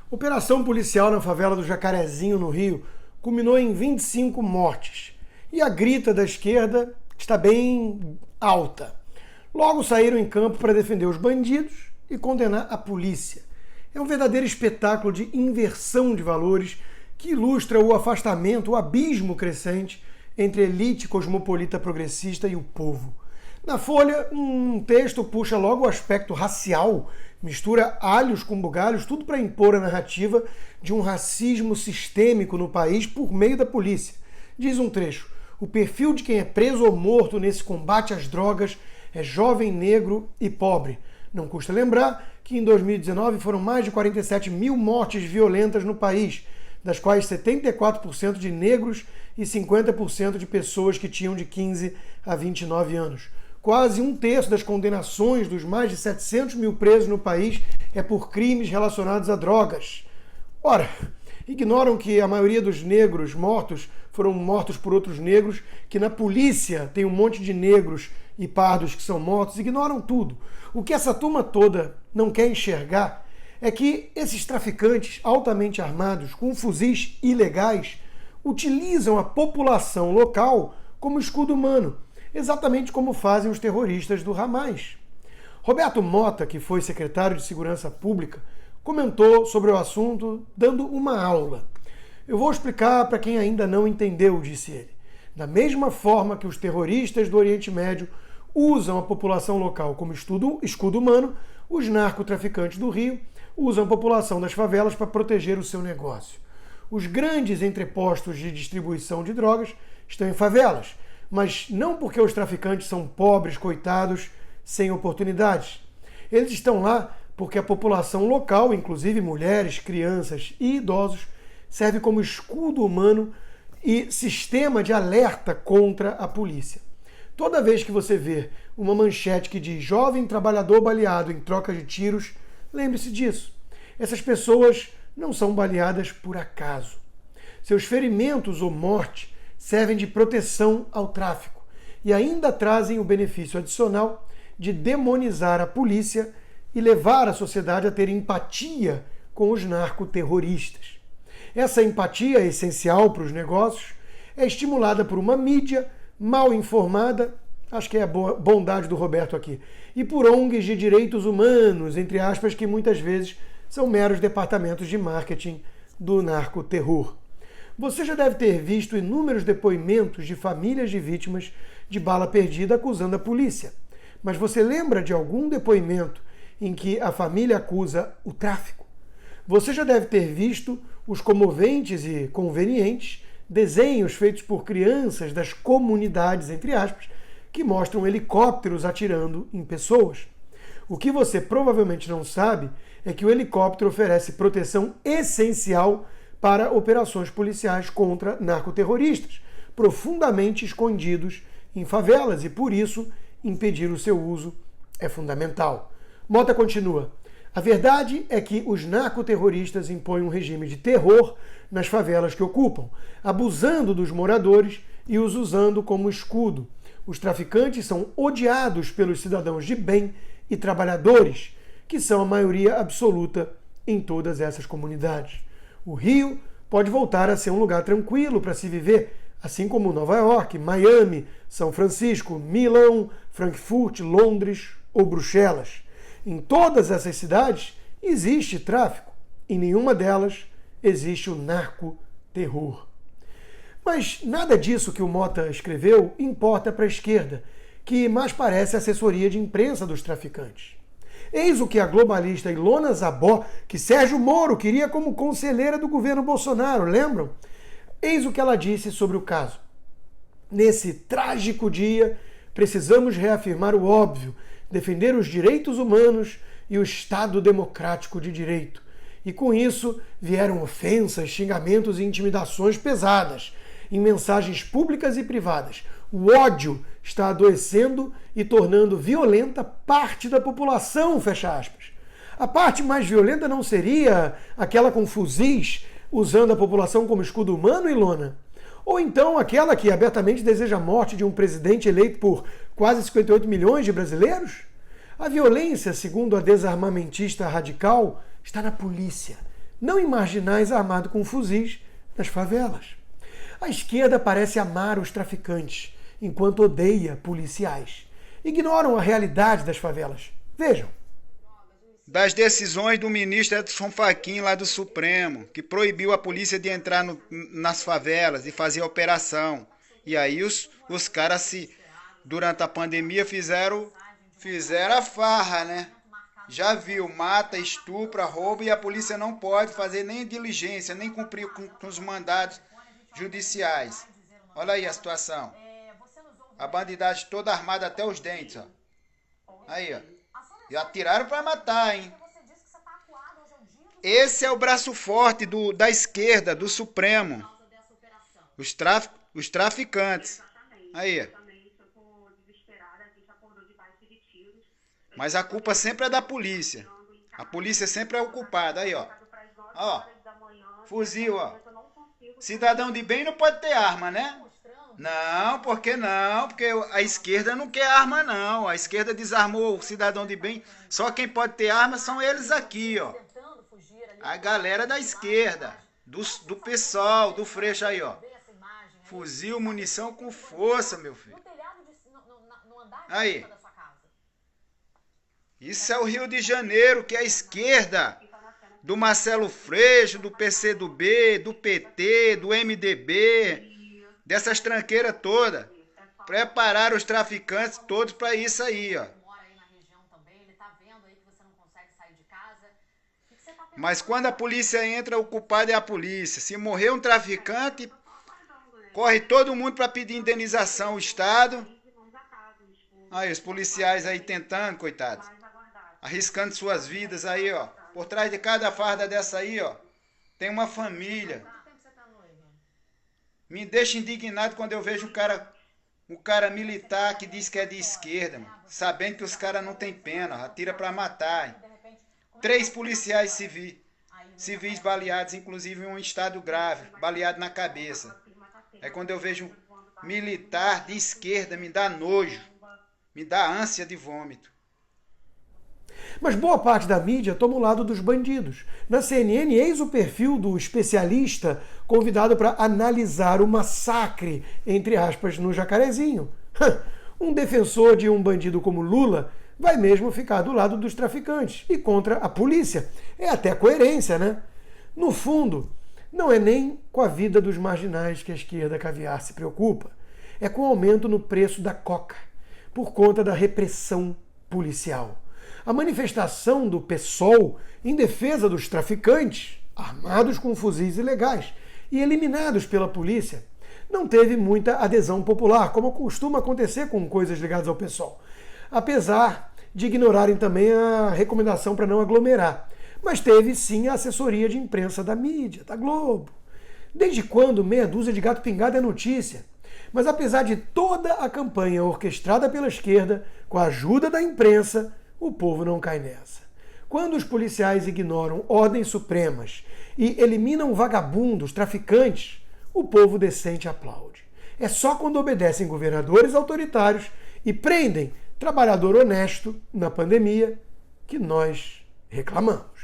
Operação policial na favela do Jacarezinho, no Rio, culminou em 25 mortes. E a grita da esquerda está bem alta. Logo saíram em campo para defender os bandidos e condenar a polícia. É um verdadeiro espetáculo de inversão de valores que ilustra o afastamento, o abismo crescente entre a elite cosmopolita progressista e o povo. Na Folha, um texto puxa logo o aspecto racial, mistura alhos com bugalhos, tudo para impor a narrativa de um racismo sistêmico no país por meio da polícia. Diz um trecho: o perfil de quem é preso ou morto nesse combate às drogas é jovem, negro e pobre. Não custa lembrar que em 2019 foram mais de 47 mil mortes violentas no país, das quais 74% de negros e 50% de pessoas que tinham de 15 a 29 anos. Quase um terço das condenações dos mais de 700 mil presos no país é por crimes relacionados a drogas. Ora, ignoram que a maioria dos negros mortos foram mortos por outros negros, que na polícia tem um monte de negros e pardos que são mortos, ignoram tudo. O que essa turma toda não quer enxergar é que esses traficantes altamente armados, com fuzis ilegais, utilizam a população local como escudo humano, exatamente como fazem os terroristas do Hamas. Roberto Mota, que foi secretário de Segurança Pública, comentou sobre o assunto dando uma aula. Eu vou explicar para quem ainda não entendeu, disse ele. Da mesma forma que os terroristas do Oriente Médio usam a população local como escudo humano, os narcotraficantes do Rio usam a população das favelas para proteger o seu negócio. Os grandes entrepostos de distribuição de drogas estão em favelas, mas não porque os traficantes são pobres, coitados, sem oportunidades. Eles estão lá porque a população local, inclusive mulheres, crianças e idosos, serve como escudo humano e sistema de alerta contra a polícia. Toda vez que você vê uma manchete que diz jovem trabalhador baleado em troca de tiros, lembre-se disso. Essas pessoas não são baleadas por acaso. Seus ferimentos ou morte servem de proteção ao tráfico e ainda trazem o benefício adicional de demonizar a polícia e levar a sociedade a ter empatia com os narcoterroristas. Essa empatia é essencial para os negócios, é estimulada por uma mídia mal informada, acho que é a bondade do Roberto aqui, e por ONGs de direitos humanos, entre aspas, que muitas vezes são meros departamentos de marketing do narcoterror. Você já deve ter visto inúmeros depoimentos de famílias de vítimas de bala perdida acusando a polícia. Mas você lembra de algum depoimento em que a família acusa o tráfico? Você já deve ter visto os comoventes e convenientes desenhos feitos por crianças das comunidades, entre aspas, que mostram helicópteros atirando em pessoas. O que você provavelmente não sabe é que o helicóptero oferece proteção essencial para operações policiais contra narcoterroristas, profundamente escondidos em favelas, e por isso impedir o seu uso é fundamental. Mota continua: a verdade é que os narcoterroristas impõem um regime de terror nas favelas que ocupam, abusando dos moradores e os usando como escudo. Os traficantes são odiados pelos cidadãos de bem e trabalhadores, que são a maioria absoluta em todas essas comunidades. O Rio pode voltar a ser um lugar tranquilo para se viver, assim como Nova York, Miami, São Francisco, Milão, Frankfurt, Londres ou Bruxelas. Em todas essas cidades existe tráfico, em nenhuma delas existe o narcoterror. Mas nada disso que o Mota escreveu importa para a esquerda, que mais parece assessoria de imprensa dos traficantes. Eis o que a globalista Ilona Zabó, que Sérgio Moro queria como conselheira do governo Bolsonaro, lembram? Eis o que ela disse sobre o caso. Nesse trágico dia, precisamos reafirmar o óbvio, defender os direitos humanos e o Estado democrático de direito. E com isso vieram ofensas, xingamentos e intimidações pesadas, em mensagens públicas e privadas. O ódio está adoecendo e tornando violenta parte da população, fecha aspas. A parte mais violenta não seria aquela com fuzis usando a população como escudo humano, Ilona? Ou então aquela que abertamente deseja a morte de um presidente eleito por quase 58 milhões de brasileiros? A violência, segundo a desarmamentista radical, está na polícia, não em marginais armados com fuzis nas favelas. A esquerda parece amar os traficantes, enquanto odeia policiais. Ignoram a realidade das favelas. Vejam. Das decisões do ministro Edson Fachin lá do Supremo, que proibiu a polícia de entrar nas favelas e fazer operação. E aí os caras, durante a pandemia, fizeram a farra, né? Já viu, mata, estupra, rouba e a polícia não pode fazer nem diligência, nem cumprir com os mandados judiciais. Olha aí a situação. A bandidagem toda armada até os dentes, ó. Aí, ó. E atiraram para matar, hein? Esse é o braço forte da esquerda, do Supremo. Os traficantes. Aí. Mas a culpa sempre é da polícia. A polícia sempre é o culpado. Aí, ó. Ó. Fuzil, ó. Cidadão de bem não pode ter arma, né? Não, por que não? Porque a esquerda não quer arma, não. A esquerda desarmou o cidadão de bem. Só quem pode ter arma são eles aqui, ó. A galera da esquerda, do PSOL, do Freixo aí, ó. Fuzil, munição com força, meu filho. Aí. Isso é o Rio de Janeiro, que é a esquerda. Do Marcelo Freixo, do PCdoB, do PT, do MDB... Dessas tranqueiras todas. Prepararam os traficantes todos para isso aí, ó. Mas quando a polícia entra, o culpado é a polícia. Se morrer um traficante, corre todo mundo para pedir indenização ao Estado. Aí, os policiais aí tentando, coitados. Arriscando suas vidas aí, ó. Por trás de cada farda dessa aí, ó, tem uma família. Me deixa indignado quando eu vejo o cara militar que diz que é de esquerda, mano, sabendo que os caras não tem pena, atira pra matar. Hein? 3 policiais civis baleados, inclusive em um estado grave, baleado na cabeça. Aí quando eu vejo militar de esquerda, me dá nojo, me dá ânsia de vômito. Mas boa parte da mídia toma o lado dos bandidos. Na CNN, eis o perfil do especialista convidado para analisar o massacre, entre aspas, no Jacarezinho. Um defensor de um bandido como Lula vai mesmo ficar do lado dos traficantes e contra a polícia. É até coerência, né? No fundo, não é nem com a vida dos marginais que a esquerda caviar se preocupa. É com o aumento no preço da coca, por conta da repressão policial. A manifestação do PSOL em defesa dos traficantes, armados com fuzis ilegais e eliminados pela polícia, não teve muita adesão popular, como costuma acontecer com coisas ligadas ao PSOL, apesar de ignorarem também a recomendação para não aglomerar. Mas teve sim a assessoria de imprensa da mídia, da Globo. Desde quando meia dúzia de gato pingado é notícia? Mas apesar de toda a campanha orquestrada pela esquerda, com a ajuda da imprensa, o povo não cai nessa. Quando os policiais ignoram ordens supremas e eliminam vagabundos, traficantes, o povo decente aplaude. É só quando obedecem governadores autoritários e prendem trabalhador honesto na pandemia que nós reclamamos.